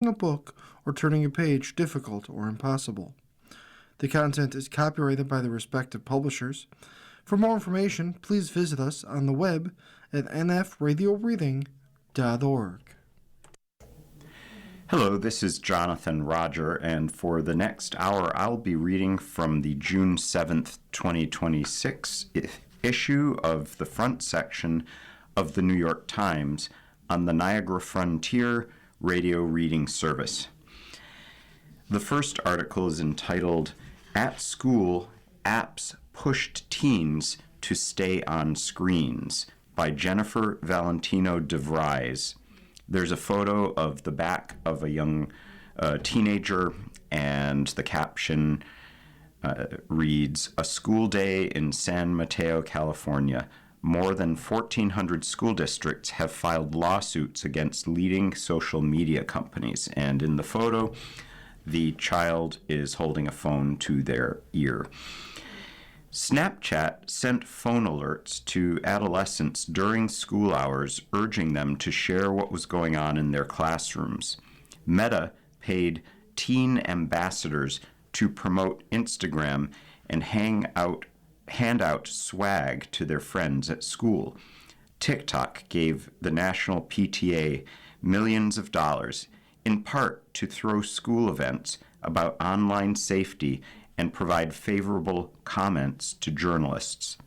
a book or turning a page difficult or impossible. The content is copyrighted by the respective publishers. For more information, please visit us on the web at nfradioreading.org. Hello, this is Jonathan Roger, and for the next hour, I'll be reading from the June 7th, 2026 issue of the front section of the New York Times on the Niagara Frontier Radio Reading Service. The first article is entitled, "At School, Apps Pushed Teens to Stay on Screens" by Jennifer Valentino DeVries. There's a photo of the back of a young teenager, and the caption reads, "A school day in San Mateo, California. More than 1,400 school districts have filed lawsuits against leading social media companies." And in the photo, the child is holding a phone to their ear. Snapchat sent phone alerts to adolescents during school hours, urging them to share what was going on in their classrooms. Meta paid teen ambassadors to promote Instagram and hand out swag to their friends at school. TikTok gave the National PTA millions of dollars, in part to throw school events about online safety and provide favorable comments to journalists.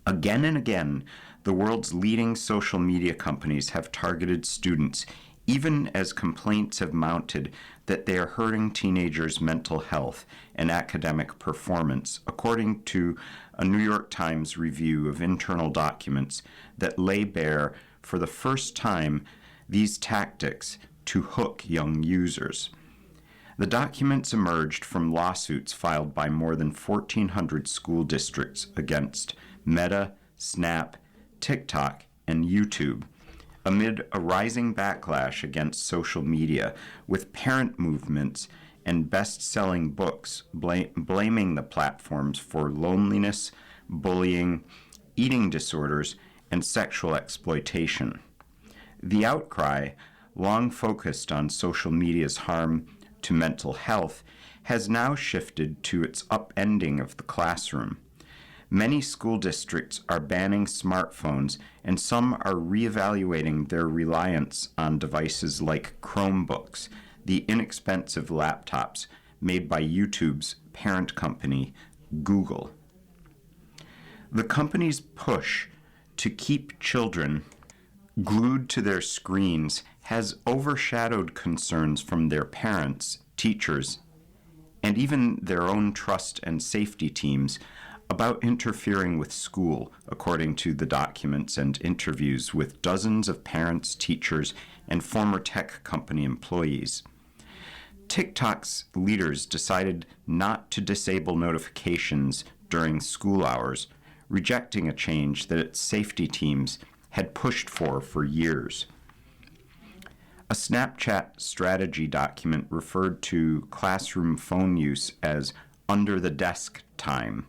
Again and again, the world's leading social media companies have targeted students, even as complaints have mounted that they are hurting teenagers' mental health and academic performance, according to a New York Times review of internal documents that lay bare, for the first time, these tactics to hook young users. The documents emerged from lawsuits filed by more than 1,400 school districts against Meta, Snap, TikTok, and YouTube, amid a rising backlash against social media, with parent movements and best-selling books blaming the platforms for loneliness, bullying, eating disorders, and sexual exploitation. The outcry, long focused on social media's harm to mental health, has now shifted to its upending of the classroom. Many school districts are banning smartphones, and some are reevaluating their reliance on devices like Chromebooks, the inexpensive laptops made by YouTube's parent company, Google. The company's push to keep children glued to their screens has overshadowed concerns from their parents, teachers, and even their own trust and safety teams about interfering with school, according to the documents and interviews with dozens of parents, teachers, and former tech company employees. TikTok's leaders decided not to disable notifications during school hours, rejecting a change that its safety teams had pushed for years. A Snapchat strategy document referred to classroom phone use as under-the-desk time.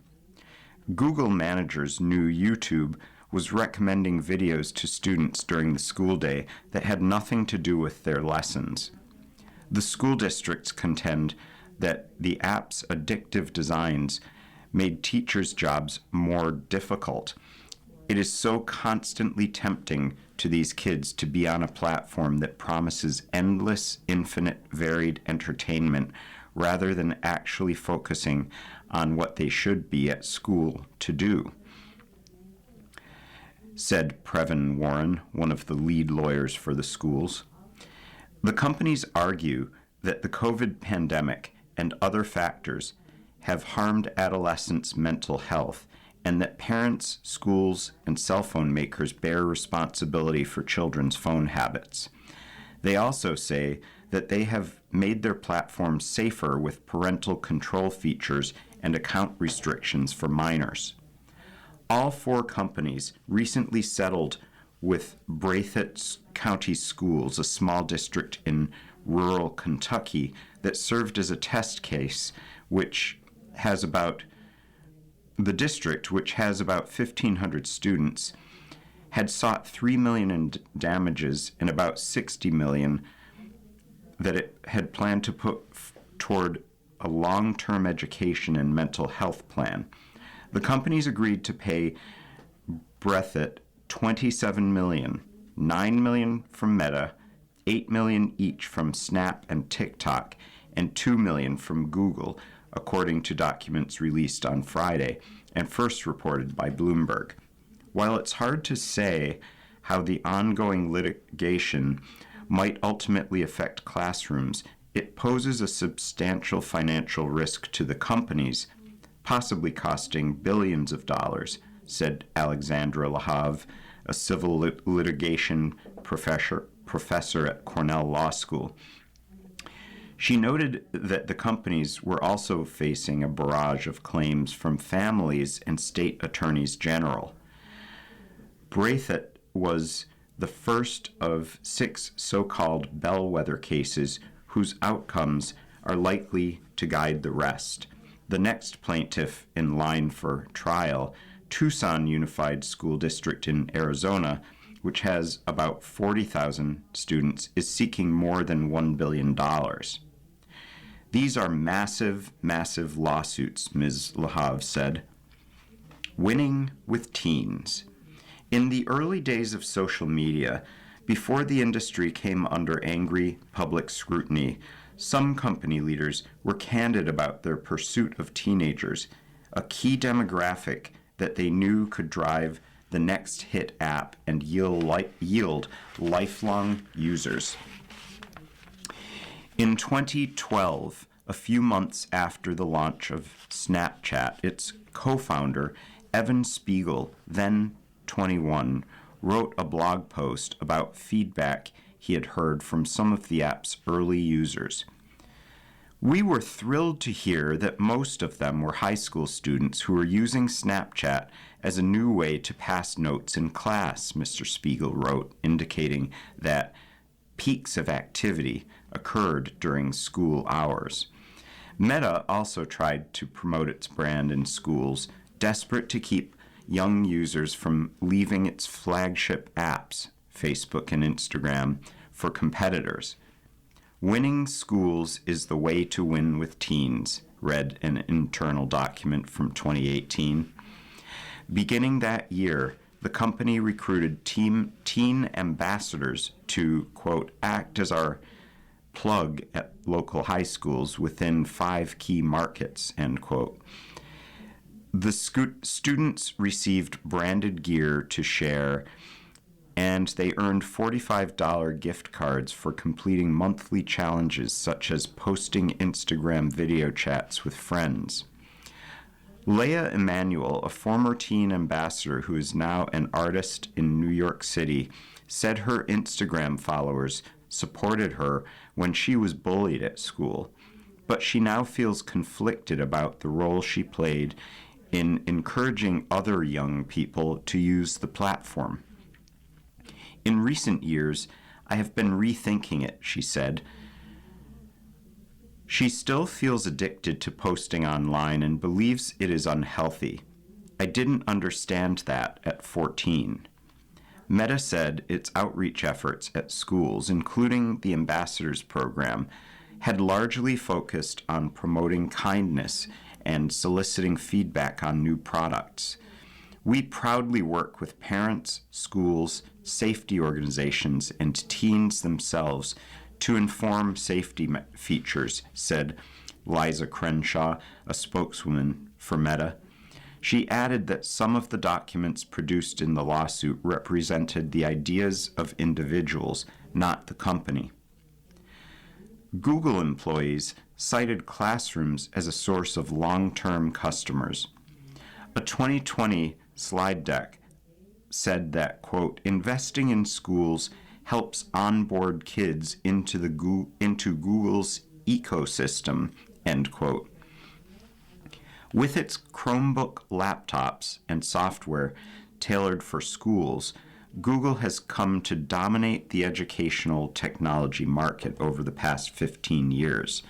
Google managers knew YouTube was recommending videos to students during the school day that had nothing to do with their lessons. The school districts contend that the app's addictive designs made teachers' jobs more difficult. It is so constantly tempting to these kids to be on a platform that promises endless, infinite, varied entertainment rather than actually focusing on what they should be at school to do, said Previn Warren, one of the lead lawyers for the schools. The companies argue that the COVID pandemic and other factors have harmed adolescents' mental health, and that parents, schools, and cell phone makers bear responsibility for children's phone habits. They also say that they have made their platforms safer with parental control features and account restrictions for minors. All four companies recently settled with Breathitt County Schools, a small district in rural Kentucky that served as a test case, the district, which has about 1,500 students, had sought $3 million in damages and about $60 million that it had planned to put toward a long-term education and mental health plan. The companies agreed to pay Breathitt $27 million, $9 million from Meta, $8 million each from Snap and TikTok, and $2 million from Google, according to documents released on Friday and first reported by Bloomberg. While it's hard to say how the ongoing litigation might ultimately affect classrooms, it poses a substantial financial risk to the companies, possibly costing billions of dollars, said Alexandra Lahav, a civil litigation professor at Cornell Law School. She noted that the companies were also facing a barrage of claims from families and state attorneys general. Breathitt was the first of 6 so-called bellwether cases whose outcomes are likely to guide the rest. The next plaintiff in line for trial, Tucson Unified School District in Arizona, which has about 40,000 students, is seeking more than $1 billion. These are massive, massive lawsuits, Ms. Lahav said. Winning with teens. In the early days of social media, before the industry came under angry public scrutiny, some company leaders were candid about their pursuit of teenagers, a key demographic that they knew could drive the next hit app and yield lifelong users. In 2012, a few months after the launch of Snapchat, its co-founder, Evan Spiegel, then 21, wrote a blog post about feedback he had heard from some of the app's early users. We were thrilled to hear that most of them were high school students who were using Snapchat as a new way to pass notes in class, Mr. Spiegel wrote, indicating that peaks of activity occurred during school hours. Meta also tried to promote its brand in schools, desperate to keep young users from leaving its flagship apps, Facebook and Instagram, for competitors. Winning schools is the way to win with teens, read an internal document from 2018. Beginning that year, the company recruited teen ambassadors to, quote, act as our plug at local high schools within 5 key markets, end quote. The students received branded gear to share, and they earned $45 gift cards for completing monthly challenges such as posting Instagram video chats with friends. Leah Emanuel, a former teen ambassador who is now an artist in New York City, said her Instagram followers supported her when she was bullied at school, but she now feels conflicted about the role she played in encouraging other young people to use the platform. In recent years, I have been rethinking it, she said. She still feels addicted to posting online and believes it is unhealthy. I didn't understand that at 14. Meta said its outreach efforts at schools, including the Ambassadors Program, had largely focused on promoting kindness and soliciting feedback on new products. We proudly work with parents, schools, safety organizations, and teens themselves to inform safety features, said Liza Crenshaw, a spokeswoman for Meta. She added that some of the documents produced in the lawsuit represented the ideas of individuals, not the company. Google employees cited classrooms as a source of long-term customers. A 2020 slide deck said that, quote, investing in schools helps onboard kids into Google's ecosystem, end quote. With its Chromebook laptops and software tailored for schools, Google has come to dominate the educational technology market over the past 15 years.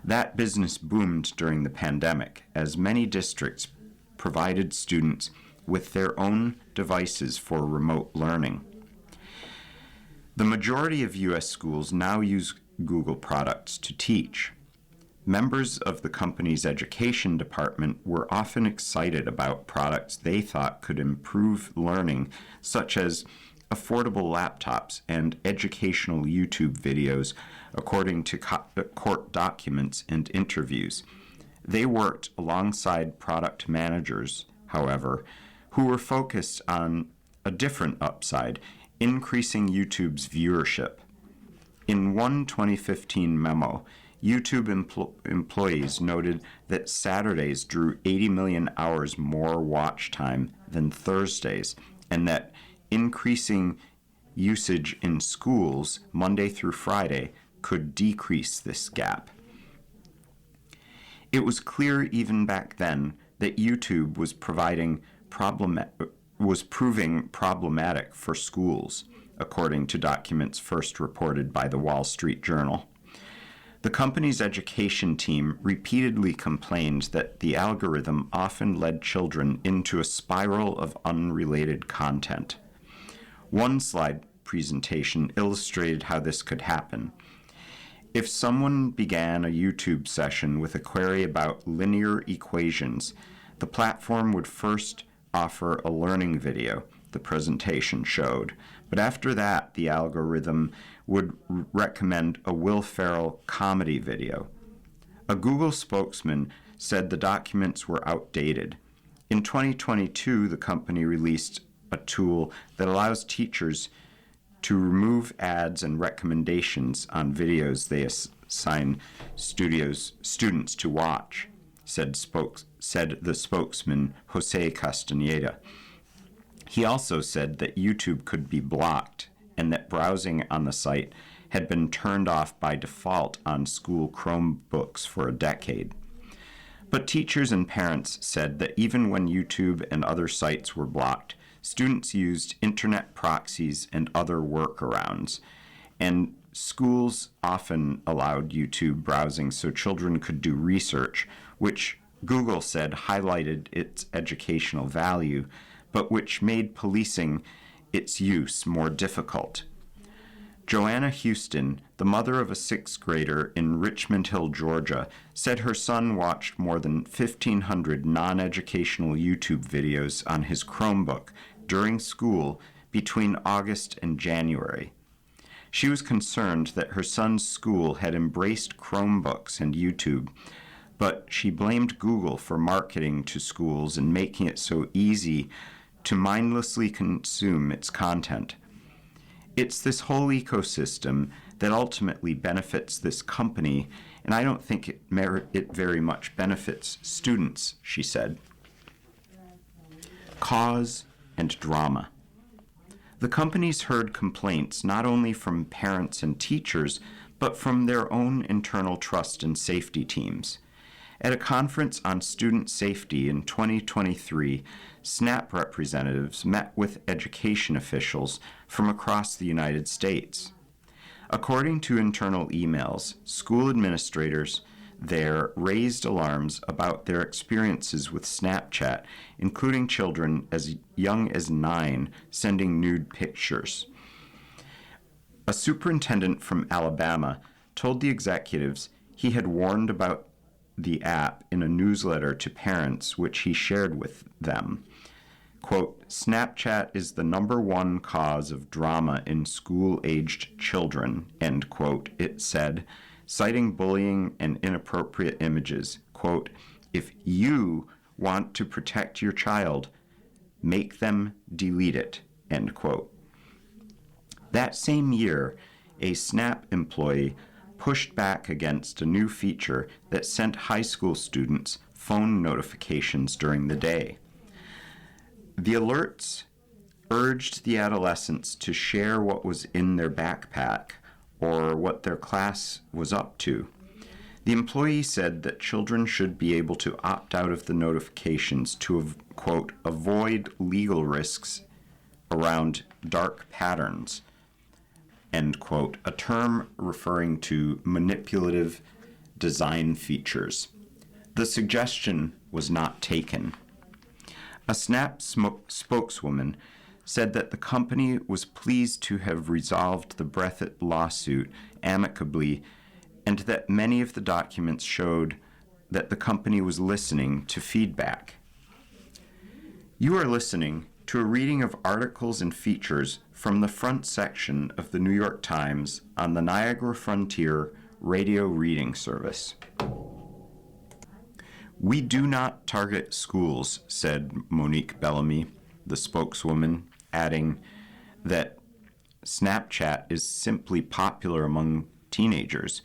That business boomed during the pandemic as many districts provided students with their own devices for remote learning. The majority of U.S. schools now use Google products to teach. Members of the company's education department were often excited about products they thought could improve learning, such as affordable laptops and educational YouTube videos, according to court documents and interviews. They worked alongside product managers, however, who were focused on a different upside, increasing YouTube's viewership. In one 2015 memo, YouTube employees noted that Saturdays drew 80 million hours more watch time than Thursdays, and that increasing usage in schools Monday through Friday could decrease this gap. It was clear even back then that YouTube was proving problematic for schools, according to documents first reported by the Wall Street Journal. The company's education team repeatedly complained that the algorithm often led children into a spiral of unrelated content. One slide presentation illustrated how this could happen. If someone began a YouTube session with a query about linear equations, the platform would first offer a learning video, the presentation showed, but after that, the algorithm would recommend a Will Ferrell comedy video. A Google spokesman said the documents were outdated. In 2022, the company released a tool that allows teachers to remove ads and recommendations on videos they assign students to watch, said the spokesman Jose Castaneda. He also said that YouTube could be blocked and that browsing on the site had been turned off by default on school Chromebooks for a decade. But teachers and parents said that even when YouTube and other sites were blocked, students used internet proxies and other workarounds, and schools often allowed YouTube browsing so children could do research, which Google said highlighted its educational value, but which made policing its use more difficult. Joanna Houston, the mother of a sixth grader in Richmond Hill, Georgia, said her son watched more than 1,500 non-educational YouTube videos on his Chromebook during school between August and January. She was concerned that her son's school had embraced Chromebooks and YouTube, but she blamed Google for marketing to schools and making it so easy to mindlessly consume its content. It's this whole ecosystem that ultimately benefits this company, and I don't think it very much benefits students, she said. Cause and drama. The companies heard complaints not only from parents and teachers, but from their own internal trust and safety teams. At a conference on student safety in 2023, SNAP representatives met with education officials from across the United States. According to internal emails, school administrators there raised alarms about their experiences with Snapchat, including children as young as 9 sending nude pictures. A superintendent from Alabama told the executives he had warned about the app in a newsletter to parents, which he shared with them. Quote, Snapchat is the #1 cause of drama in school-aged children, end quote, it said, citing bullying and inappropriate images. Quote, if you want to protect your child, make them delete it, end quote. That same year, a Snap employee pushed back against a new feature that sent high school students phone notifications during the day. The alerts urged the adolescents to share what was in their backpack or what their class was up to. The employee said that children should be able to opt out of the notifications to, quote, avoid legal risks around dark patterns, end quote, a term referring to manipulative design features. The suggestion was not taken. A Snap spokeswoman said that the company was pleased to have resolved the Breathitt lawsuit amicably and that many of the documents showed that the company was listening to feedback. You are listening to a reading of articles and features from the front section of the New York Times on the Niagara Frontier Radio Reading Service. "We do not target schools," said Monique Bellamy, the spokeswoman, adding that Snapchat is simply popular among teenagers.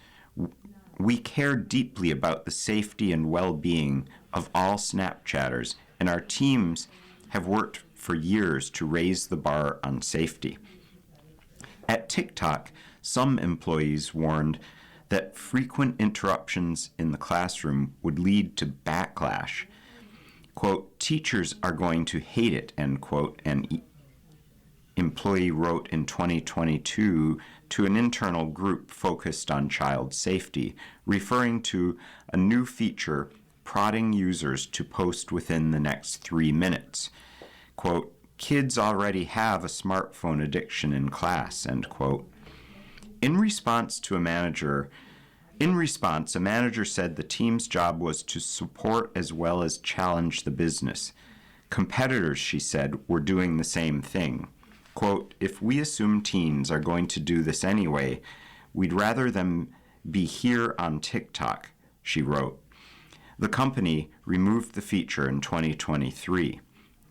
"We care deeply about the safety and well-being of all Snapchatters, and our teams have worked for years to raise the bar on safety." At TikTok, some employees warned that frequent interruptions in the classroom would lead to backlash. Quote, "Teachers are going to hate it," end quote, an employee wrote in 2022 to an internal group focused on child safety, referring to a new feature prodding users to post within the next 3 minutes. Quote, "Kids already have a smartphone addiction in class," end quote. In response, a manager said the team's job was to support as well as challenge the business. Competitors, she said, were doing the same thing. Quote, "If we assume teens are going to do this anyway, we'd rather them be here on TikTok," she wrote. The company removed the feature in 2023.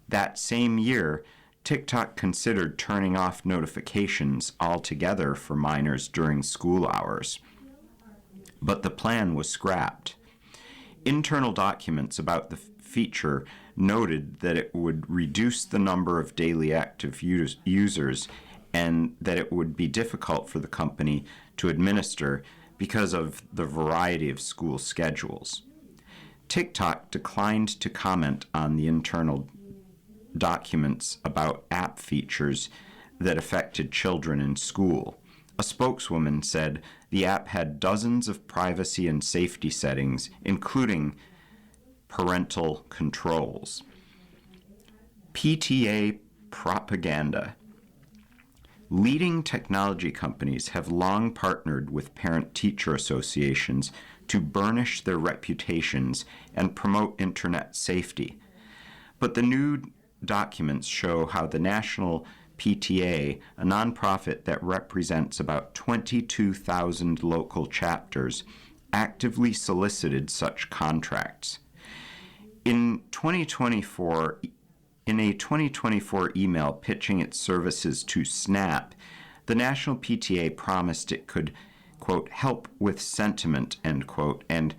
That same year, TikTok considered turning off notifications altogether for minors during school hours, but the plan was scrapped. Internal documents about the feature noted that it would reduce the number of daily active users and that it would be difficult for the company to administer because of the variety of school schedules. TikTok declined to comment on the internal documents about app features that affected children in school. A spokeswoman said the app had dozens of privacy and safety settings, including parental controls. PTA propaganda. Leading technology companies have long partnered with parent-teacher associations to burnish their reputations and promote internet safety. But the new documents show how the National PTA, a nonprofit that represents about 22,000 local chapters, actively solicited such contracts. In a 2024 email pitching its services to Snap, the National PTA promised it could, quote, "help with sentiment," end quote, and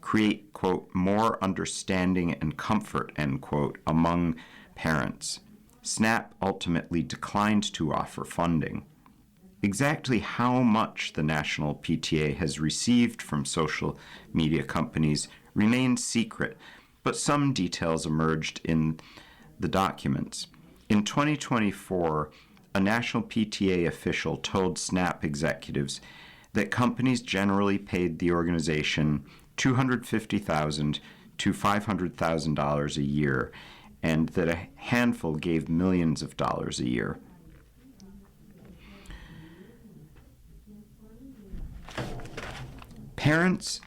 create, quote, "more understanding and comfort," end quote, among parents. Snap ultimately declined to offer funding. Exactly how much the National PTA has received from social media companies remains secret, but some details emerged in the documents. In 2024, a National PTA official told Snap executives that companies generally paid the organization $250,000 to $500,000 a year, and that a handful gave millions of dollars a year. Parents,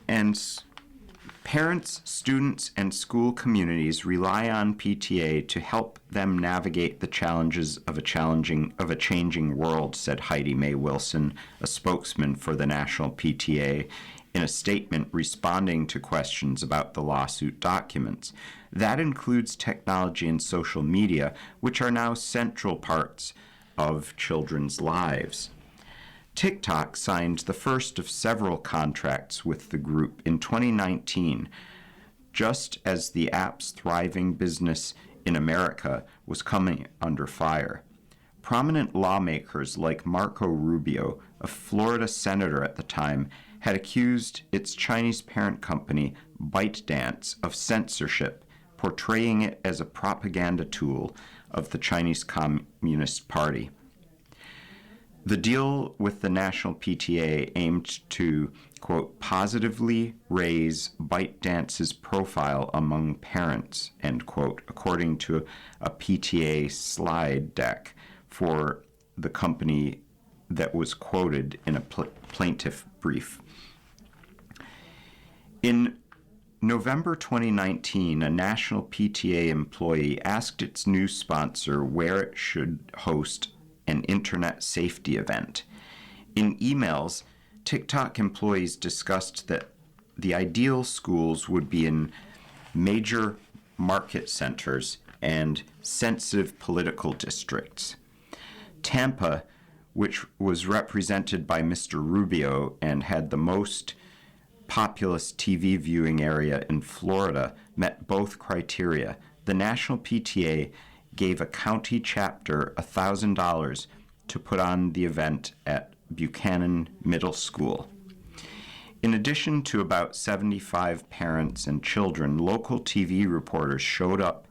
students, and school communities rely on PTA to help them navigate the challenges of a changing world, said Heidi Mae Wilson, a spokesman for the National PTA, in a statement responding to questions about the lawsuit documents. That includes technology and social media, which are now central parts of children's lives. TikTok signed the first of several contracts with the group in 2019, just as the app's thriving business in America was coming under fire. Prominent lawmakers like Marco Rubio, a Florida senator at the time, had accused its Chinese parent company, ByteDance, of censorship, portraying it as a propaganda tool of the Chinese Communist Party. The deal with the National PTA aimed to, quote, positively raise ByteDance's profile among parents, end quote, according to a PTA slide deck for the company that was quoted in a plaintiff brief. In November 2019, a national PTA employee asked its new sponsor where it should host an internet safety event. In emails, TikTok employees discussed that the ideal schools would be in major market centers and sensitive political districts. Tampa, which was represented by Mr. Rubio and had the most populous TV viewing area in Florida, met both criteria. The National PTA gave a county chapter $1,000 to put on the event at Buchanan Middle School. In addition to about 75 parents and children, local TV reporters showed up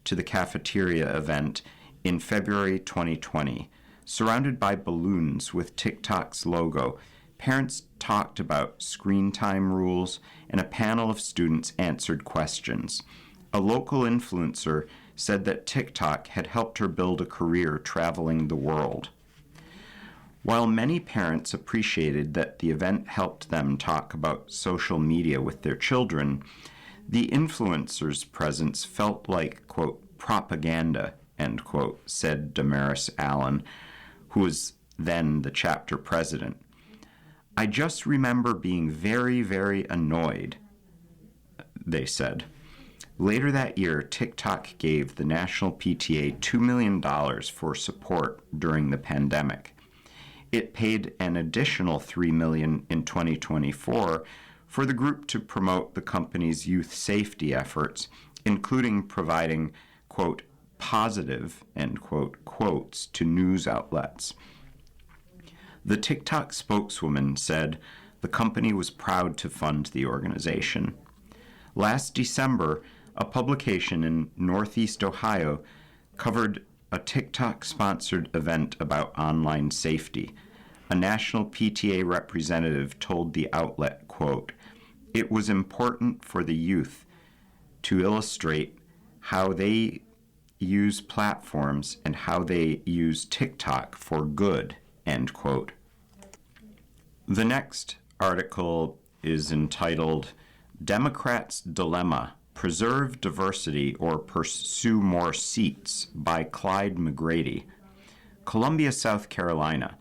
to the cafeteria event in February 2020. Surrounded by balloons with TikTok's logo, parents talked about screen time rules, and a panel of students answered questions. A local influencer said that TikTok had helped her build a career traveling the world. While many parents appreciated that the event helped them talk about social media with their children, the influencer's presence felt like, quote, propaganda, end quote, said Damaris Allen, who was then the chapter president. I just remember being very, very annoyed, they said. Later that year, TikTok gave the National PTA $2 million for support during the pandemic. It paid an additional $3 million in 2024 for the group to promote the company's youth safety efforts, including providing, quote, positive, end quote, quotes to news outlets. The TikTok spokeswoman said the company was proud to fund the organization. Last December, a publication in Northeast Ohio covered a TikTok-sponsored event about online safety. A national PTA representative told the outlet, quote, "It was important for the youth to illustrate how they use platforms and how they use TikTok for good," end quote. The next article is entitled Democrats' Dilemma: Preserve Diversity or Pursue More Seats by Clyde McGrady. Columbia, South Carolina.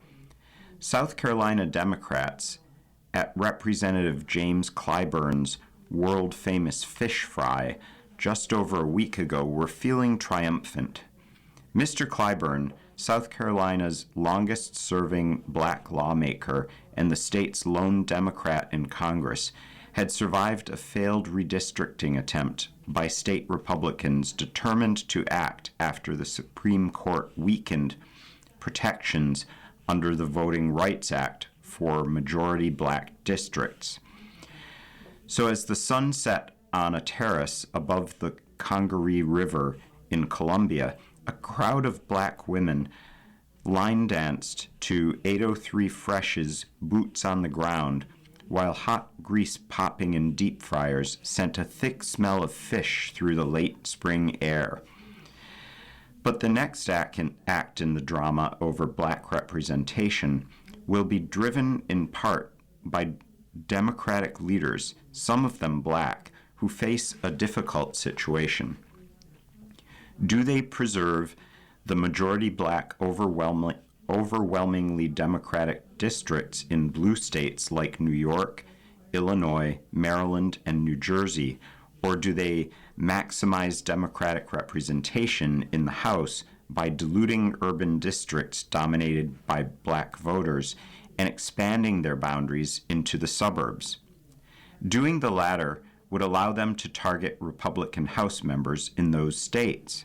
South Carolina Democrats at Representative James Clyburn's world-famous fish fry just over a week ago were feeling triumphant. Mr. Clyburn, South Carolina's longest-serving black lawmaker and the state's lone Democrat in Congress, had survived a failed redistricting attempt by state Republicans determined to act after the Supreme Court weakened protections under the Voting Rights Act for majority black districts. So as the sun set on a terrace above the Congaree River in Columbia, a crowd of black women line danced to 803 Fresh's Boots on the Ground, while hot grease popping in deep fryers sent a thick smell of fish through the late spring air. But the next act in the drama over black representation will be driven in part by Democratic leaders, some of them black, who face a difficult situation. Do they preserve the majority black, overwhelmingly Democratic districts in blue states like New York, Illinois, Maryland, and New Jersey, or do they maximize Democratic representation in the House by diluting urban districts dominated by black voters and expanding their boundaries into the suburbs? Doing the latter would allow them to target Republican House members in those states.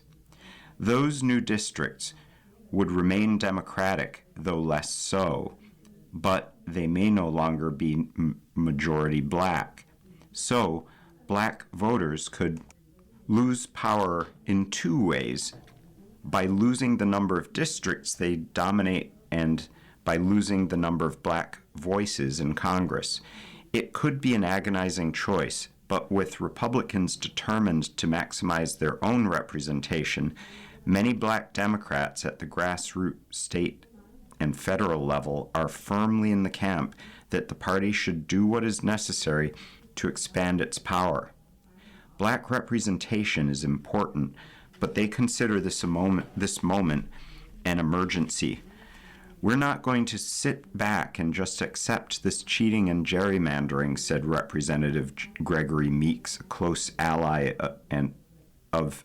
Those new districts would remain Democratic, though less so, but they may no longer be majority black. So, black voters could lose power in two ways: by losing the number of districts they dominate and by losing the number of black voices in Congress. It could be an agonizing choice, but with Republicans determined to maximize their own representation, many black Democrats at the grassroots state and federal level are firmly in the camp that the party should do what is necessary to expand its power. Black representation is important, but they consider this moment an emergency. We're not going to sit back and just accept this cheating and gerrymandering, said Representative Gregory Meeks, a close ally of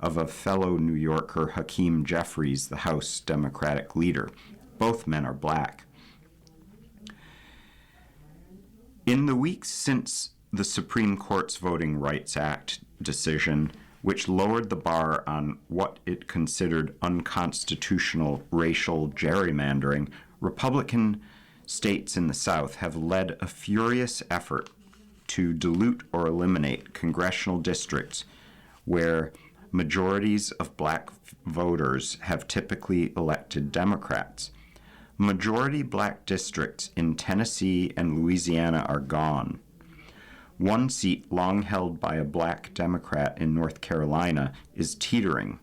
a fellow New Yorker, Hakeem Jeffries, the House Democratic leader. Both men are black. In the weeks since the Supreme Court's Voting Rights Act decision, which lowered the bar on what it considered unconstitutional racial gerrymandering, Republican states in the South have led a furious effort to dilute or eliminate congressional districts where majorities of black voters have typically elected Democrats. Majority black districts in Tennessee and Louisiana are gone. One seat long held by a black Democrat in North Carolina is teetering.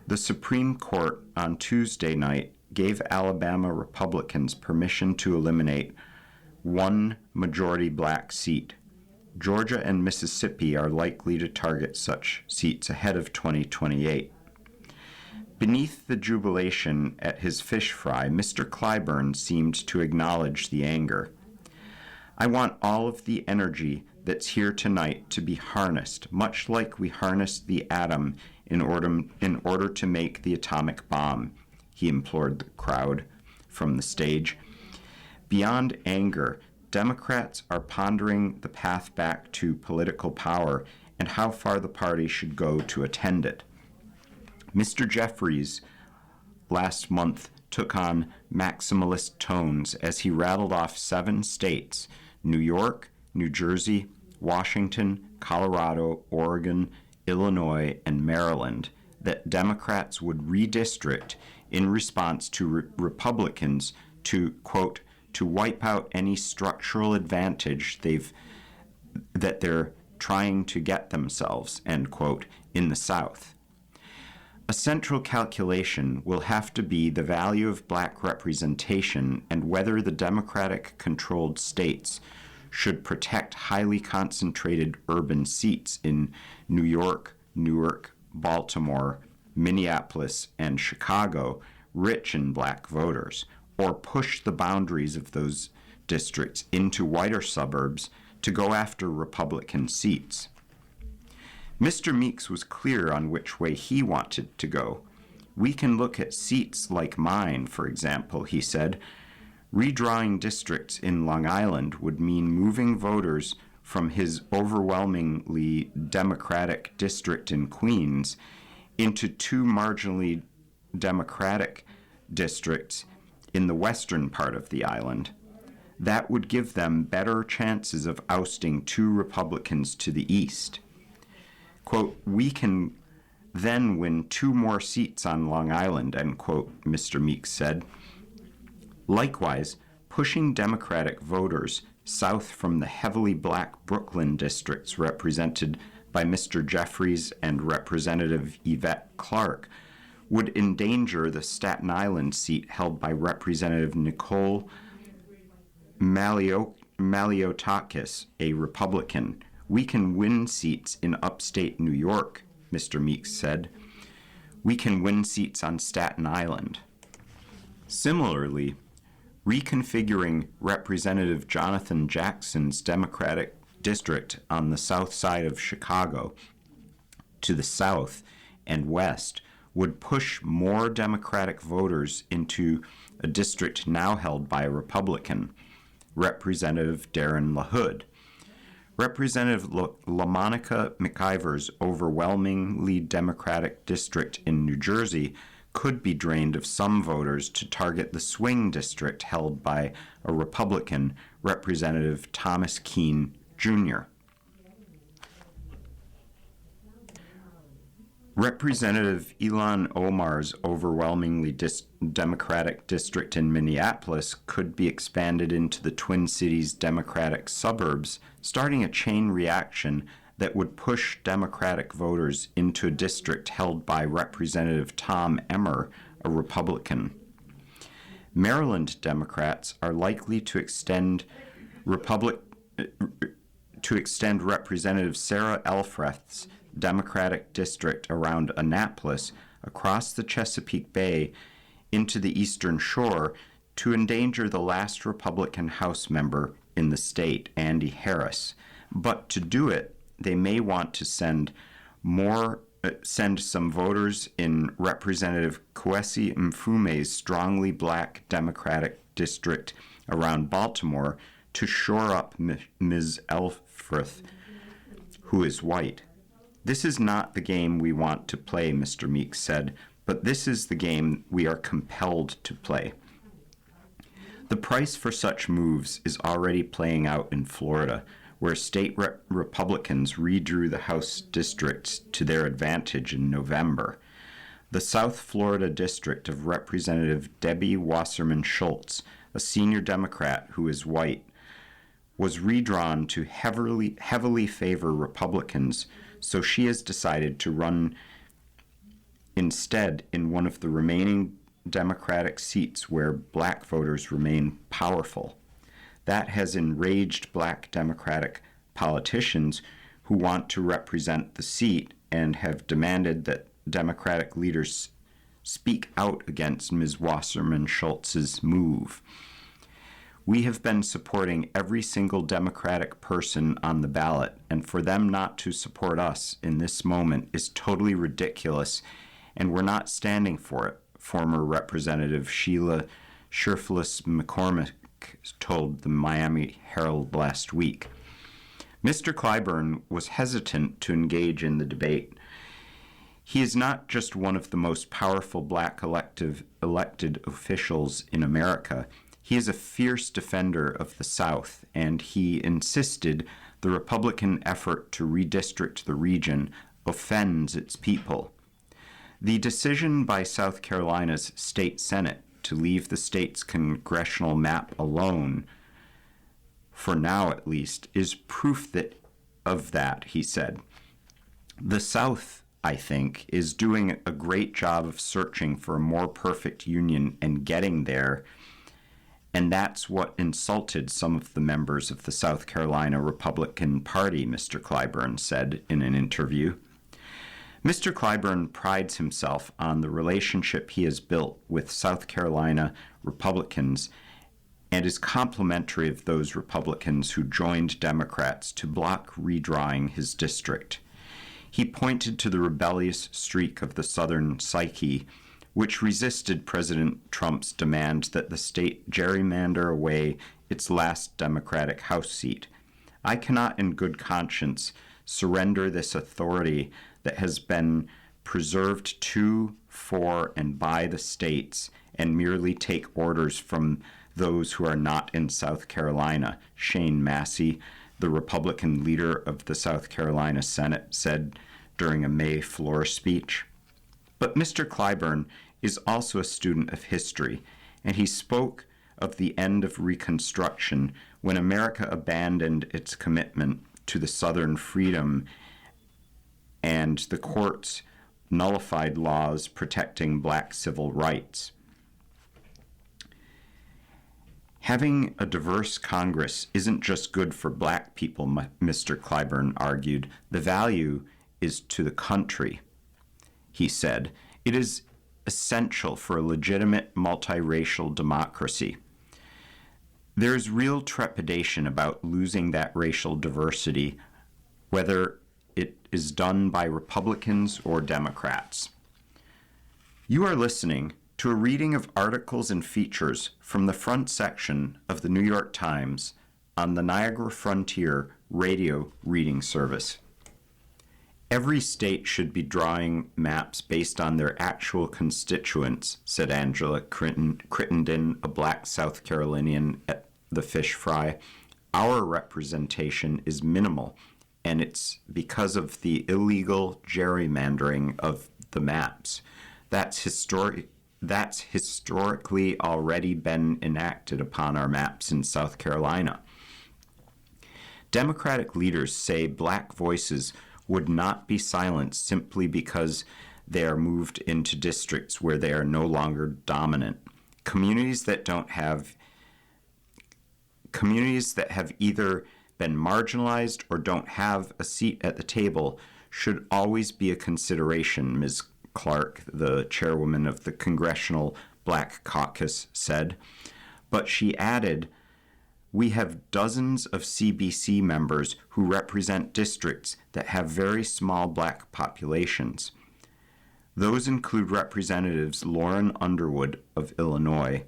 The Supreme Court on Tuesday night gave Alabama Republicans permission to eliminate one majority black seat. Georgia and Mississippi are likely to target such seats ahead of 2028. Beneath the jubilation at his fish fry, Mr. Clyburn seemed to acknowledge the anger. I want all of the energy that's here tonight to be harnessed, much like we harnessed the atom in order to make the atomic bomb, he implored the crowd from the stage. Beyond anger, Democrats are pondering the path back to political power and how far the party should go to attend it. Mr. Jeffries last month took on maximalist tones as he rattled off 7 states, New York, New Jersey, Washington, Colorado, Oregon, Illinois, and Maryland, that Democrats would redistrict in response to Republicans to, quote, to wipe out any structural advantage that they're trying to get themselves, end quote, in the South. A central calculation will have to be the value of black representation and whether the Democratic-controlled states should protect highly concentrated urban seats in New York, Newark, Baltimore, Minneapolis, and Chicago, rich in black voters, or push the boundaries of those districts into whiter suburbs to go after Republican seats. Mr. Meeks was clear on which way he wanted to go. We can look at seats like mine, for example, he said. Redrawing districts in Long Island would mean moving voters from his overwhelmingly Democratic district in Queens into 2 marginally Democratic districts in the western part of the island. That would give them better chances of ousting 2 Republicans to the east. Quote, we can then win 2 more seats on Long Island, end quote, Mr. Meeks said. Likewise, pushing Democratic voters south from the heavily black Brooklyn districts represented by Mr. Jeffries and Representative Yvette Clarke would endanger the Staten Island seat held by Representative Nicole Maliotakis, a Republican. We can win seats in upstate New York, Mr. Meeks said. We can win seats on Staten Island. Similarly, reconfiguring Representative Jonathan Jackson's Democratic district on the south side of Chicago to the south and west would push more Democratic voters into a district now held by a Republican, Representative Darren LaHood. Representative LaMonica McIver's overwhelmingly Democratic district in New Jersey could be drained of some voters to target the swing district held by a Republican, Representative Thomas Kean Jr. Representative Ilhan Omar's overwhelmingly Democratic district in Minneapolis could be expanded into the Twin Cities Democratic suburbs, starting a chain reaction that would push Democratic voters into a district held by Representative Tom Emmer, a Republican. Maryland Democrats are likely to extend Representative Sarah Elfreth's Democratic district around Annapolis across the Chesapeake Bay into the Eastern Shore to endanger the last Republican House member in the state, Andy Harris. But to do it, they may want to send some voters in Representative Kwesi Mfume's strongly black Democratic district around Baltimore to shore up Ms. Elfreth, who is white. This is not the game we want to play, Mr. Meeks said, but this is the game we are compelled to play. The price for such moves is already playing out in Florida, where state Republicans redrew the House districts to their advantage in November. The South Florida district of Representative Debbie Wasserman Schultz, a senior Democrat who is white, was redrawn to heavily favor Republicans, so she has decided to run instead in one of the remaining Democratic seats where black voters remain powerful. That has enraged black Democratic politicians who want to represent the seat and have demanded that Democratic leaders speak out against Ms. Wasserman Schultz's move. We have been supporting every single Democratic person on the ballot, and for them not to support us in this moment is totally ridiculous, and we're not standing for it, former Representative Sheila Scherflis McCormick told the Miami Herald last week. Mr. Clyburn was hesitant to engage in the debate. He is not just one of the most powerful black elected officials in America. He is a fierce defender of the South, and he insisted the Republican effort to redistrict the region offends its people. The decision by South Carolina's state Senate to leave the state's congressional map alone, for now at least, is proof of that, he said. The South, I think, is doing a great job of searching for a more perfect union and getting there, and that's what insulted some of the members of the South Carolina Republican Party, Mr. Clyburn said in an interview. Mr. Clyburn prides himself on the relationship he has built with South Carolina Republicans and is complimentary of those Republicans who joined Democrats to block redrawing his district. He pointed to the rebellious streak of the Southern psyche, which resisted President Trump's demand that the state gerrymander away its last Democratic House seat. I cannot in good conscience surrender this authority that has been preserved to, for, and by the states and merely take orders from those who are not in South Carolina, Shane Massey, the Republican leader of the South Carolina Senate, said during a May floor speech. But Mr. Clyburn is also a student of history, and he spoke of the end of Reconstruction when America abandoned its commitment to the Southern freedom and the courts nullified laws protecting black civil rights. Having a diverse Congress isn't just good for black people, Mr. Clyburn argued. The value is to the country. He said, it is essential for a legitimate multiracial democracy. There is real trepidation about losing that racial diversity, whether it is done by Republicans or Democrats. You are listening to a reading of articles and features from the front section of the New York Times on the Niagara Frontier radio reading service. Every state should be drawing maps based on their actual constituents, said Angela Crittenden, a black South Carolinian at the Fish Fry. Our representation is minimal, and it's because of the illegal gerrymandering of the maps. That's historically already been enacted upon our maps in South Carolina. Democratic leaders say black voices would not be silenced simply because they are moved into districts where they are no longer dominant. Communities that have either been marginalized or don't have a seat at the table should always be a consideration, Ms. Clark, the chairwoman of the Congressional Black Caucus, said. But she added, "We have dozens of CBC members who represent districts that have very small black populations. Those include Representatives Lauren Underwood of Illinois,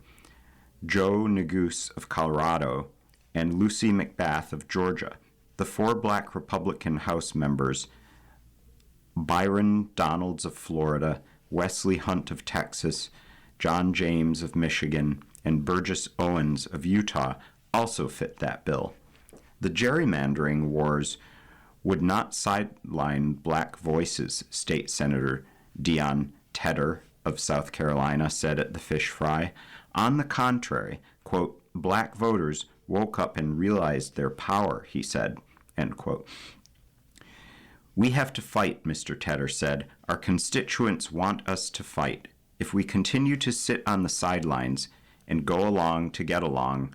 Joe Neguse of Colorado, and Lucy McBath of Georgia. The 4 black Republican House members, Byron Donalds of Florida, Wesley Hunt of Texas, John James of Michigan, and Burgess Owens of Utah, also fit that bill. The gerrymandering wars would not sideline black voices," State Senator Dion Tedder of South Carolina said at the Fish Fry. "On the contrary, quote, black voters woke up and realized their power," he said, end quote. "We have to fight," Mr. Tedder said. "Our constituents want us to fight. If we continue to sit on the sidelines and go along to get along,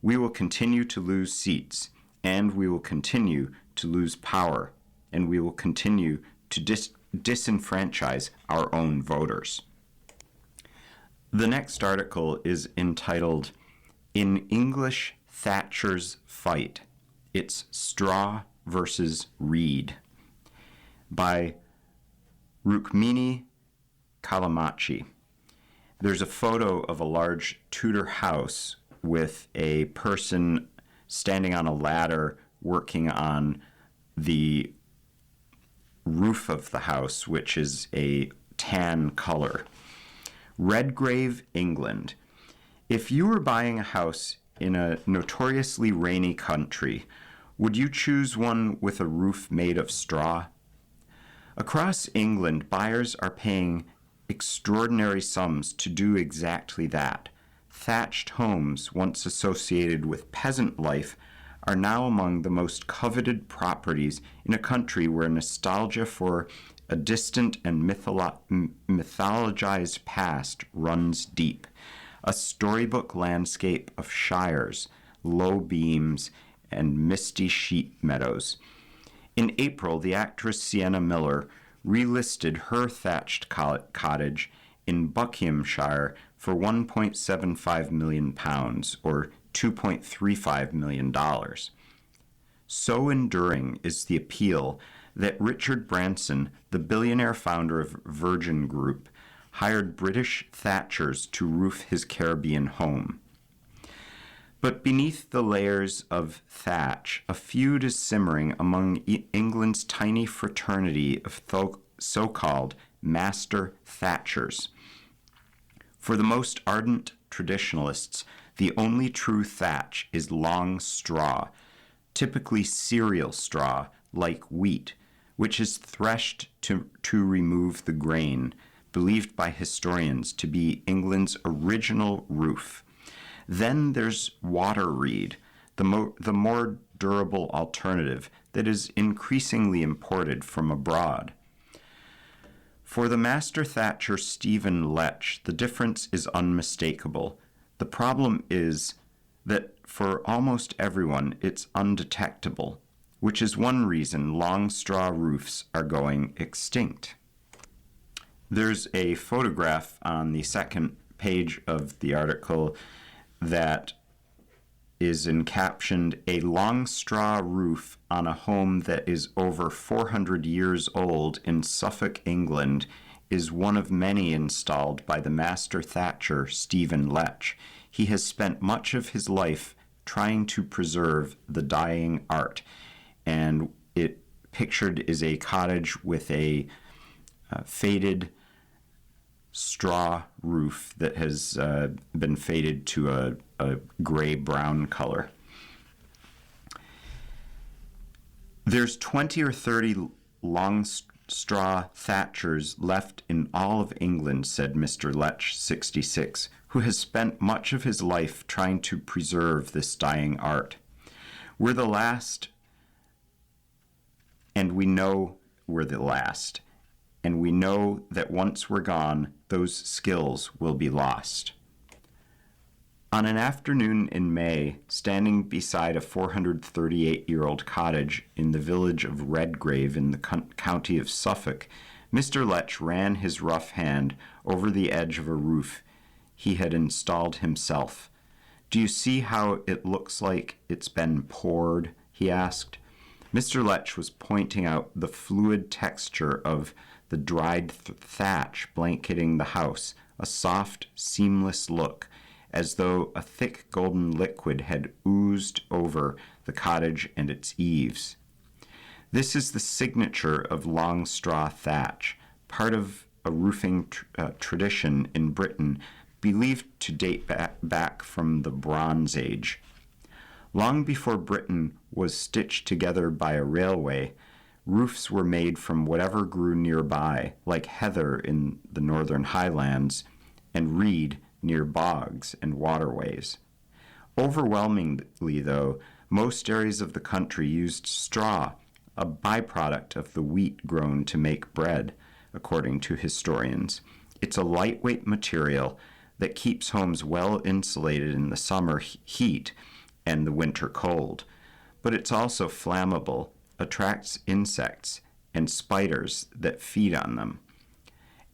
we will continue to lose seats, and we will continue to lose power, and we will continue to disenfranchise our own voters." The next article is entitled, "In English Thatcher's Fight, It's Straw versus Reed," by Rukmini Calamachi. There's a photo of a large Tudor house with a person standing on a ladder working on the roof of the house, which is a tan color. Redgrave, England. If you were buying a house in a notoriously rainy country, would you choose one with a roof made of straw? Across England, buyers are paying extraordinary sums to do exactly that. Thatched homes, once associated with peasant life, are now among the most coveted properties in a country where nostalgia for a distant and mythologized past runs deep. A storybook landscape of shires, low beams, and misty sheep meadows. In April, the actress Sienna Miller relisted her thatched cottage in Buckinghamshire for £1.75 million, or $2.35 million. So enduring is the appeal that Richard Branson, the billionaire founder of Virgin Group, hired British thatchers to roof his Caribbean home. But beneath the layers of thatch, a feud is simmering among England's tiny fraternity of so-called master thatchers. For the most ardent traditionalists, the only true thatch is long straw, typically cereal straw, like wheat, which is threshed to remove the grain, believed by historians to be England's original roof. Then there's water reed, the more durable alternative that is increasingly imported from abroad. For the master thatcher Stephen Lech, the difference is unmistakable. The problem is that for almost everyone it's undetectable, which is one reason long straw roofs are going extinct. There's a photograph on the second page of the article that is captioned, "A long straw roof on a home that is over 400 years old in Suffolk, England, is one of many installed by the master thatcher Stephen Lech. He has spent much of his life trying to preserve the dying art." And it pictured is a cottage with a faded straw roof that has been faded to a gray-brown color. There's 20 or 30 long straw thatchers left in all of England, said Mr. Lech, 66, who has spent much of his life trying to preserve this dying art. We're the last, and we know we're the last, and we know that once we're gone, those skills will be lost. On an afternoon in May, standing beside a 438-year-old cottage in the village of Redgrave in the county of Suffolk, Mr. Lech ran his rough hand over the edge of a roof he had installed himself. "Do you see how it looks like it's been poured?" he asked. Mr. Lech was pointing out the fluid texture of the dried thatch blanketing the house, a soft, seamless look, as though a thick golden liquid had oozed over the cottage and its eaves. This is the signature of long straw thatch, part of a roofing tradition in Britain believed to date back from the Bronze Age. Long before Britain was stitched together by a railway, roofs were made from whatever grew nearby, like heather in the northern highlands and reed near bogs and waterways. Overwhelmingly, though, most areas of the country used straw, a byproduct of the wheat grown to make bread, according to historians. It's a lightweight material that keeps homes well insulated in the summer heat and the winter cold, but it's also flammable, attracts insects and spiders that feed on them,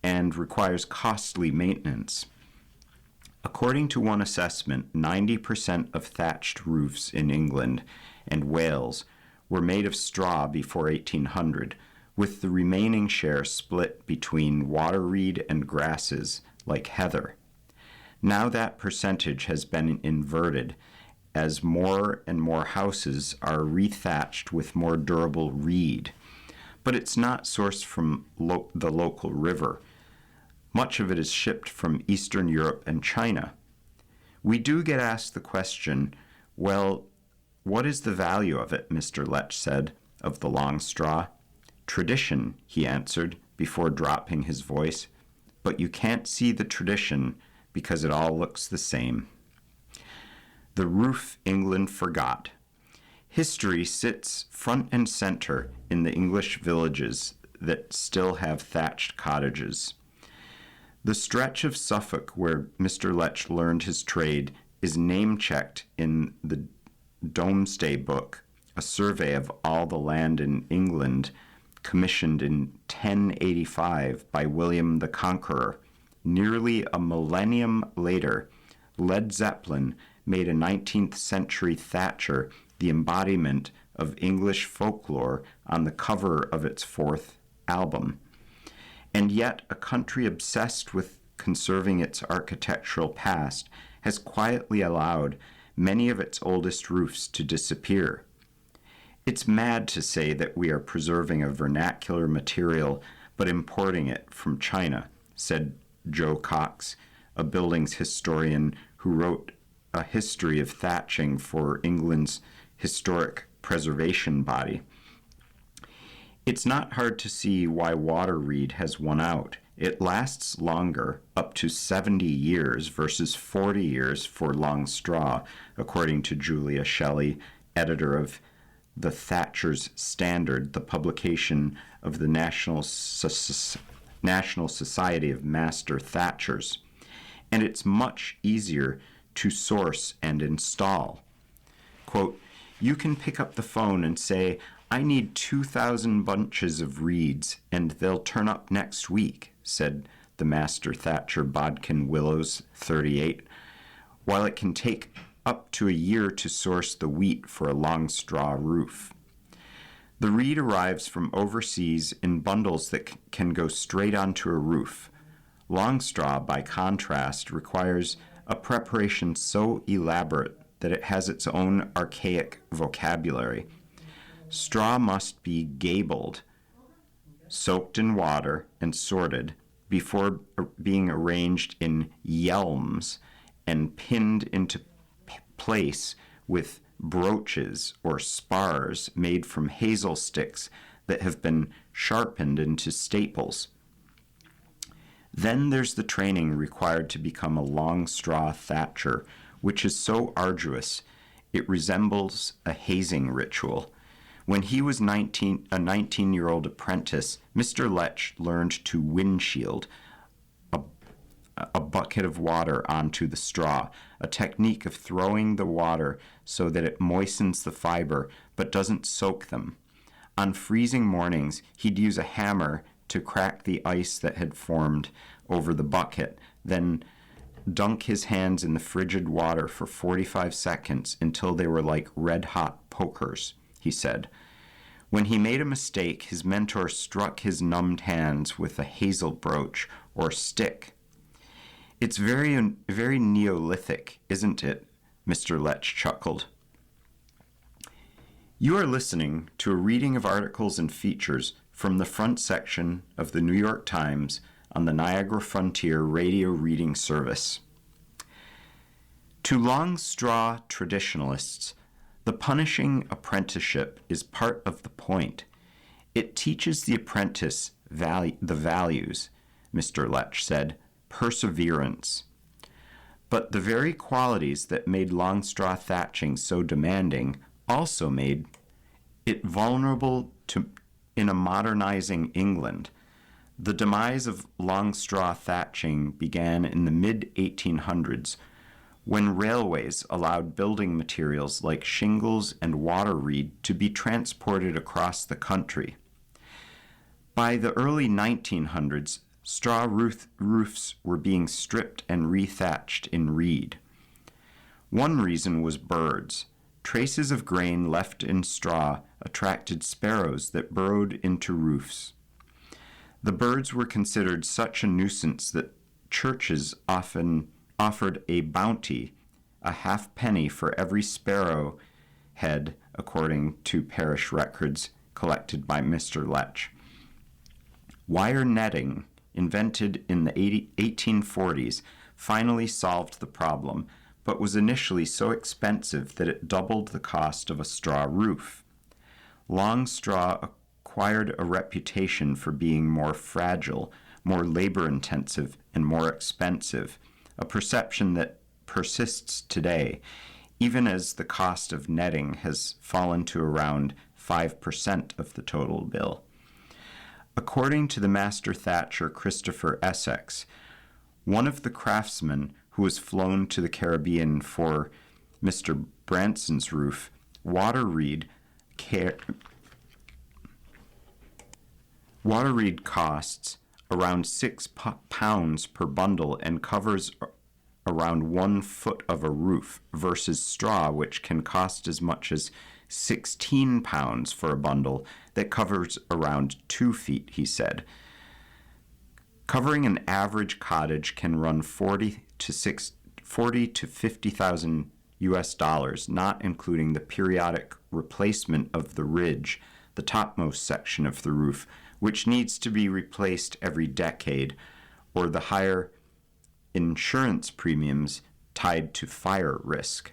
and requires costly maintenance. According to one assessment, 90% of thatched roofs in England and Wales were made of straw before 1800, with the remaining share split between waterweed and grasses like heather. Now that percentage has been inverted as more and more houses are rethatched with more durable reed, but it's not sourced from the local river. Much of it is shipped from Eastern Europe and China. We do get asked the question, well, what is the value of it, Mr. Lech said, of the long straw? Tradition, he answered, before dropping his voice. But you can't see the tradition because it all looks the same. The roof England forgot. History sits front and center in the English villages that still have thatched cottages. The stretch of Suffolk where Mr. Lech learned his trade is name-checked in the Domesday Book, a survey of all the land in England commissioned in 1085 by William the Conqueror. Nearly a millennium later, Led Zeppelin made a 19th century thatcher the embodiment of English folklore on the cover of its fourth album. And yet, a country obsessed with conserving its architectural past has quietly allowed many of its oldest roofs to disappear. It's mad to say that we are preserving a vernacular material but importing it from China, said Joe Cox, a buildings historian who wrote a history of thatching for England's historic preservation body. It's not hard to see why waterweed has won out. It lasts longer, up to 70 years versus 40 years for long straw, according to Julia Shelley, editor of The Thatcher's Standard, the publication of the National Society of Master Thatchers. And it's much easier to source and install. Quote, you can pick up the phone and say, I need 2,000 bunches of reeds, and they'll turn up next week, said the master thatcher Bodkin Willows, 38, while it can take up to a year to source the wheat for a long straw roof. The reed arrives from overseas in bundles that can go straight onto a roof. Long straw, by contrast, requires a preparation so elaborate that it has its own archaic vocabulary. Straw must be gabled, soaked in water, and sorted before being arranged in yelms and pinned into place with brooches or spars made from hazel sticks that have been sharpened into staples. Then there's the training required to become a long straw thatcher, which is so arduous it resembles a hazing ritual. When he was a 19-year-old apprentice, Mr. Lech learned to windshield a bucket of water onto the straw, a technique of throwing the water so that it moistens the fiber but doesn't soak them. On freezing mornings, he'd use a hammer to crack the ice that had formed over the bucket, then dunk his hands in the frigid water for 45 seconds until they were like red-hot pokers, he said. When he made a mistake, his mentor struck his numbed hands with a hazel brooch or stick. "It's very Neolithic, isn't it?" Mr. Lech chuckled. You are listening to a reading of articles and features from the front section of the New York Times on the Niagara Frontier Radio Reading Service. To long straw traditionalists, the punishing apprenticeship is part of the point. It teaches the apprentice the values, Mr. Lech said, perseverance. But the very qualities that made long straw thatching so demanding also made it vulnerable in a modernizing England. The demise of long straw thatching began in the mid-1800s when railways allowed building materials like shingles and water reed to be transported across the country. By the early 1900s, straw roofs were being stripped and rethatched in reed. One reason was birds. Traces of grain left in straw attracted sparrows that burrowed into roofs. The birds were considered such a nuisance that churches often offered a bounty, a halfpenny for every sparrow head, according to parish records collected by Mr. Lech. Wire netting, invented in the 1840s, finally solved the problem, but was initially so expensive that it doubled the cost of a straw roof. Long straw acquired a reputation for being more fragile, more labor-intensive, and more expensive, a perception that persists today, even as the cost of netting has fallen to around 5% of the total bill. According to the master thatcher Christopher Essex, one of the craftsmen who was flown to the Caribbean for Mr. Branson's roof, water reed costs around 6 pounds per bundle and covers around 1 foot of a roof versus straw, which can cost as much as 16 pounds for a bundle that covers around 2 feet, he said. Covering an average cottage can run $40,000 to $50,000 US, not including the periodic replacement of the ridge, the topmost section of the roof, which needs to be replaced every decade, or the higher insurance premiums tied to fire risk.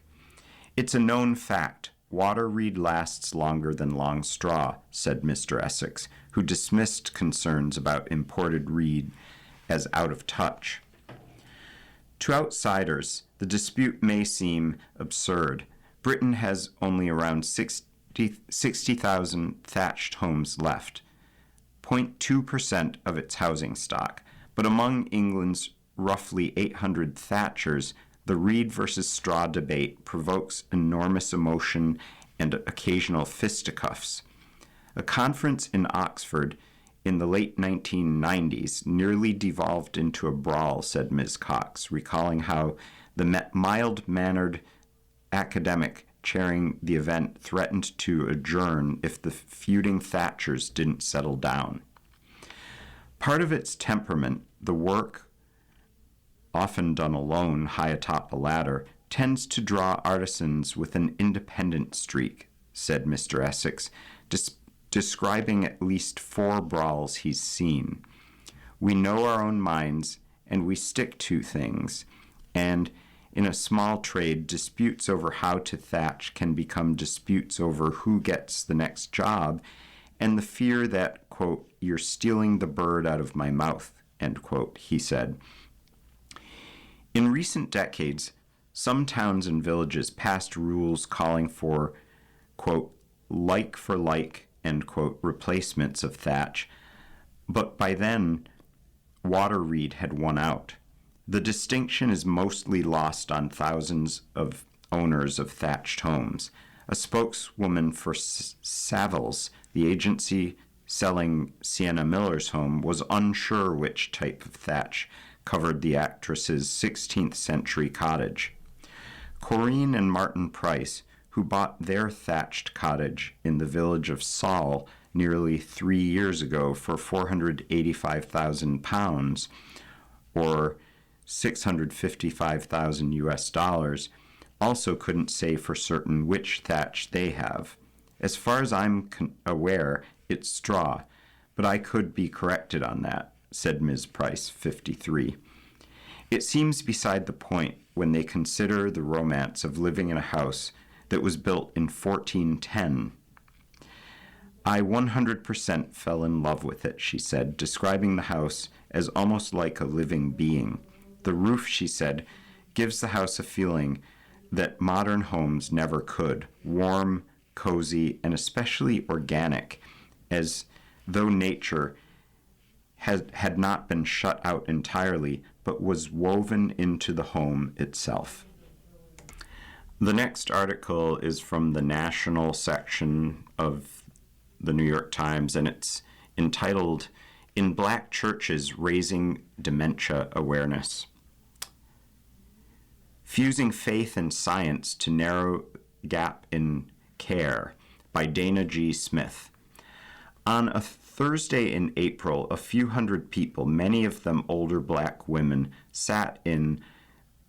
It's a known fact. Water reed lasts longer than long straw, said Mr. Essex, who dismissed concerns about imported reed as out of touch. To outsiders, the dispute may seem absurd. Britain has only around 60,000 thatched homes left, 0.2% of its housing stock, but among England's roughly 800 thatchers, the reed versus straw debate provokes enormous emotion and occasional fisticuffs. A conference in Oxford in the late 1990s nearly devolved into a brawl, said Ms. Cox, recalling how the mild-mannered academic chairing the event threatened to adjourn if the feuding thatchers didn't settle down. Part of its temperament, the work, often done alone high atop a ladder, tends to draw artisans with an independent streak, said Mr. Essex, describing at least 4 brawls he's seen. We know our own minds, and we stick to things, and In a small trade, disputes over how to thatch can become disputes over who gets the next job, and the fear that, quote, "you're stealing the bird out of my mouth," end quote, he said. In recent decades, some towns and villages passed rules calling for, quote, "like for like," end quote, replacements of thatch, but by then, water reed had won out. The distinction is mostly lost on thousands of owners of thatched homes. A spokeswoman for Savills, the agency selling Sienna Miller's home, was unsure which type of thatch covered the actress's 16th century cottage. Corrine and Martin Price, who bought their thatched cottage in the village of Saul nearly 3 years ago for £485,000, or $655,000 US, also couldn't say for certain which thatch they have. As far as I'm aware, it's straw, but I could be corrected on that, said Ms. Price, 53. It seems beside the point when they consider the romance of living in a house that was built in 1410. I 100% fell in love with it, she said, describing the house as almost like a living being. The roof, she said, gives the house a feeling that modern homes never could, warm, cozy, and especially organic, as though nature had not been shut out entirely, but was woven into the home itself. The next article is from the national section of the New York Times, and it's entitled, "In Black Churches Raising Dementia Awareness." Fusing Faith and Science to Narrow Gap in Care by Dana G. Smith. On a Thursday in April, a few hundred people, many of them older black women, sat in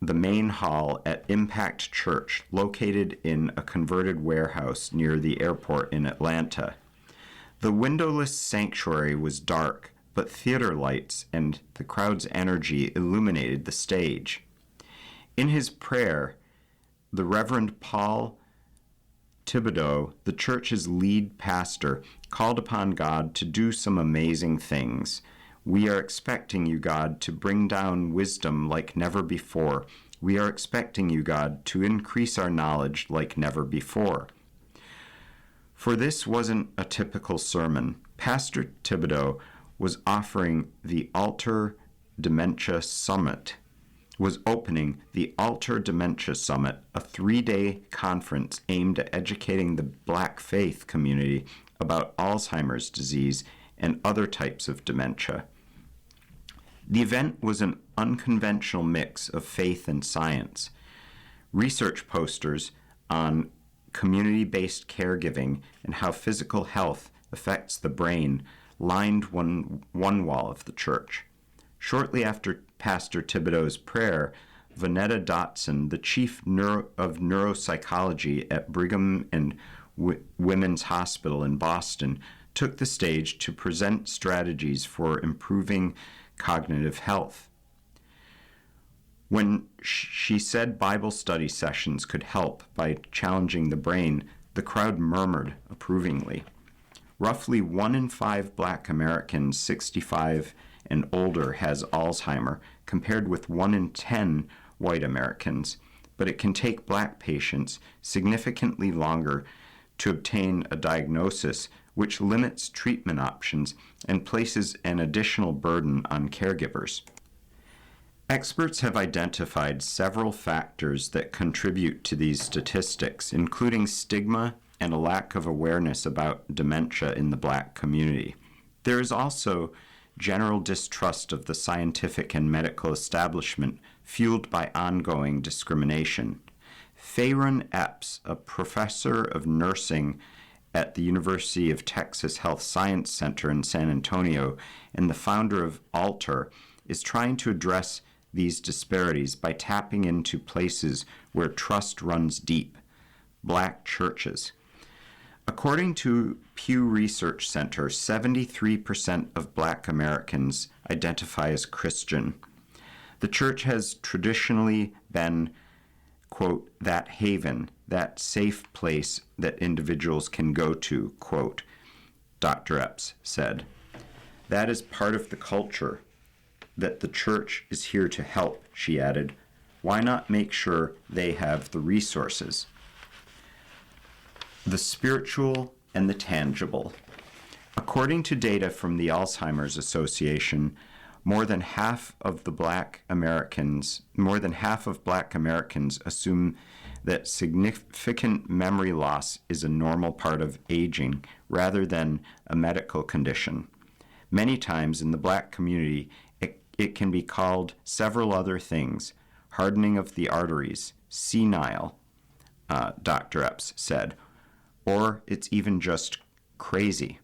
the main hall at Impact Church, located in a converted warehouse near the airport in Atlanta. The windowless sanctuary was dark, but theater lights and the crowd's energy illuminated the stage. In his prayer, the Reverend Paul Thibodeau, the church's lead pastor, called upon God to do some amazing things. "We are expecting you, God, to bring down wisdom like never before. We are expecting you, God, to increase our knowledge like never before." For this wasn't a typical sermon. Pastor Thibodeau was offering the Alter Dementia Summit, was opening the Alter Dementia Summit, a 3-day conference aimed at educating the Black faith community about Alzheimer's disease and other types of dementia. The event was an unconventional mix of faith and science. Research posters on community-based caregiving and how physical health affects the brain lined one wall of the church. Shortly after Pastor Thibodeau's prayer, Vanetta Dotson, the chief of neuropsychology at Brigham and Women's Hospital in Boston, took the stage to present strategies for improving cognitive health. When she said Bible study sessions could help by challenging the brain, the crowd murmured approvingly. Roughly 1 in 5 Black Americans 65 and older has Alzheimer's, compared with 1 in 10 white Americans, but it can take Black patients significantly longer to obtain a diagnosis, which limits treatment options and places an additional burden on caregivers. Experts have identified several factors that contribute to these statistics, including stigma and a lack of awareness about dementia in the Black community. There is also general distrust of the scientific and medical establishment, fueled by ongoing discrimination. Farron Epps, a professor of nursing at the University of Texas Health Science Center in San Antonio and the founder of Alter, is trying to address these disparities by tapping into places where trust runs deep: Black churches. According to Pew Research Center, 73% of Black Americans identify as Christian. The church has traditionally been quote, that haven, that safe place that individuals can go to, quote, Dr. Epps said. That is part of the culture that the church is here to help, she added. Why not make sure they have the resources? The spiritual and the tangible. According to data from the Alzheimer's Association, more than half of Black Americans assume that significant memory loss is a normal part of aging rather than a medical condition. Many times in the Black community, it can be called several other things: hardening of the arteries, senile, Dr. Epps said, or it's even just crazy.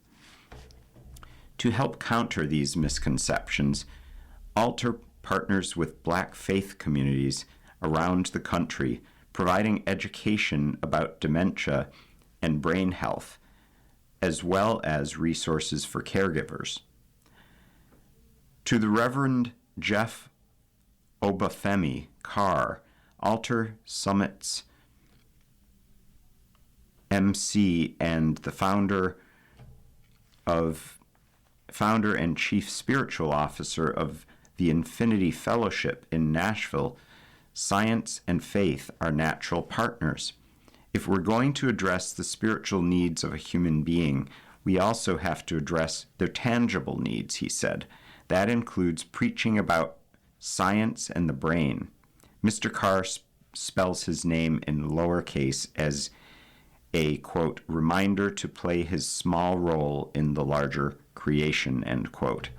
To help counter these misconceptions, Alter partners with Black faith communities around the country, providing education about dementia and brain health, as well as resources for caregivers. To the Reverend Jeff Obafemi Carr, Alter Summit's MC and the founder and chief spiritual officer of the Infinity Fellowship in Nashville, science and faith are natural partners. If we're going to address the spiritual needs of a human being, we also have to address their tangible needs, he said. That includes preaching about science and the brain. Mr. Carr spells his name in lowercase as a, quote, reminder to play his small role in the larger creation, end quote.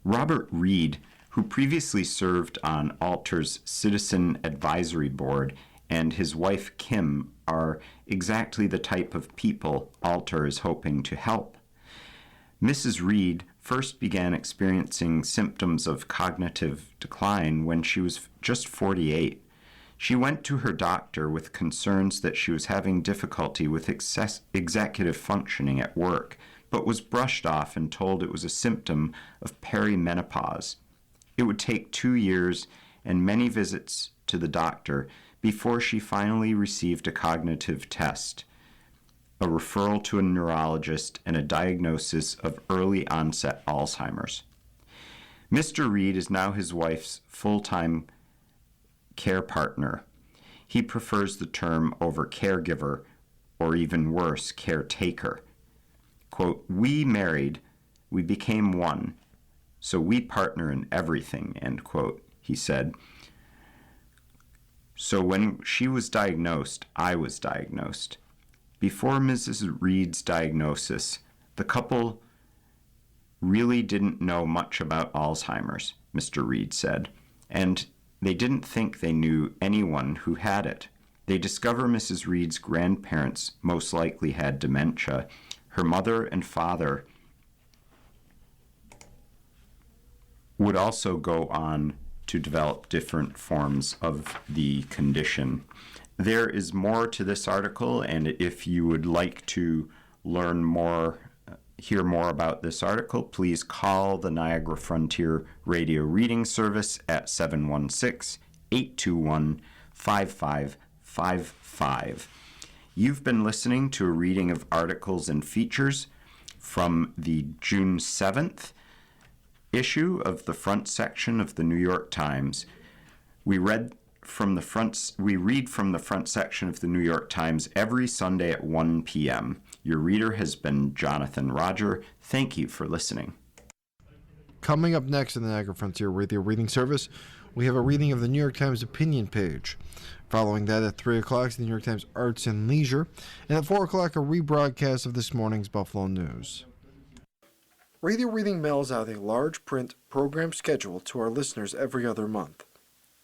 Robert Reed, who previously served on Alter's Citizen Advisory Board, and his wife Kim are exactly the type of people Alter is hoping to help. Mrs. Reed first began experiencing symptoms of cognitive decline when she was just 48. She went to her doctor with concerns that she was having difficulty with executive functioning at work, but was brushed off and told it was a symptom of perimenopause. It would take 2 years and many visits to the doctor before she finally received a cognitive test, a referral to a neurologist, and a diagnosis of early onset Alzheimer's. Mr. Reed is now his wife's full-time care partner. He prefers the term over caregiver, or even worse, caretaker. Quote, we married, we became one, so we partner in everything, end quote, he said. So when she was diagnosed, I was diagnosed. Before Mrs. Reed's diagnosis, the couple really didn't know much about Alzheimer's, Mr. Reed said, and they didn't think they knew anyone who had it. They discover Mrs. Reed's grandparents most likely had dementia. Her mother and father would also go on to develop different forms of the condition. There is more to this article, and if you would like to learn more, hear more about this article, please call the Niagara Frontier Radio Reading Service at 716-821-5555. You've been listening to a reading of articles and features from the June 7th issue of the front section of the New York Times. We read from the front section of the New York Times every Sunday at 1 p.m. Your reader has been Jonathan Roger. Thank you for listening. Coming up next in the Niagara Frontier Radio Reading Service, we have a reading of the New York Times opinion page. Following that, at 3 o'clock, the New York Times Arts and Leisure, and at 4 o'clock, a rebroadcast of this morning's Buffalo News. Radio Reading mails out a large print program schedule to our listeners every other month.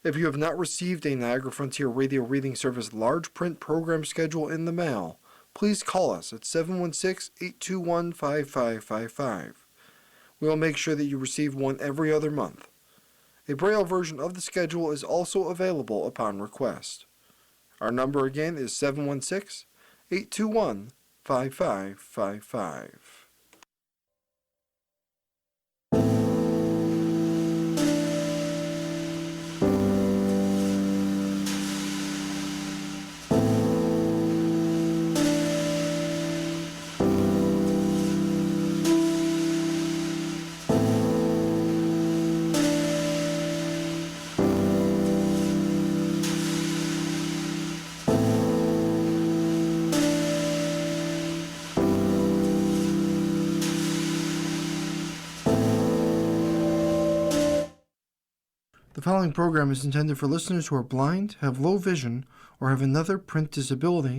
If you have not received a Niagara Frontier Radio Reading Service large print program schedule in the mail, please call us at 716-821-5555. We will make sure that you receive one every other month. A Braille version of the schedule is also available upon request. Our number again is 716-821-5555. following program is intended for listeners who are blind, have low vision, or have another print disability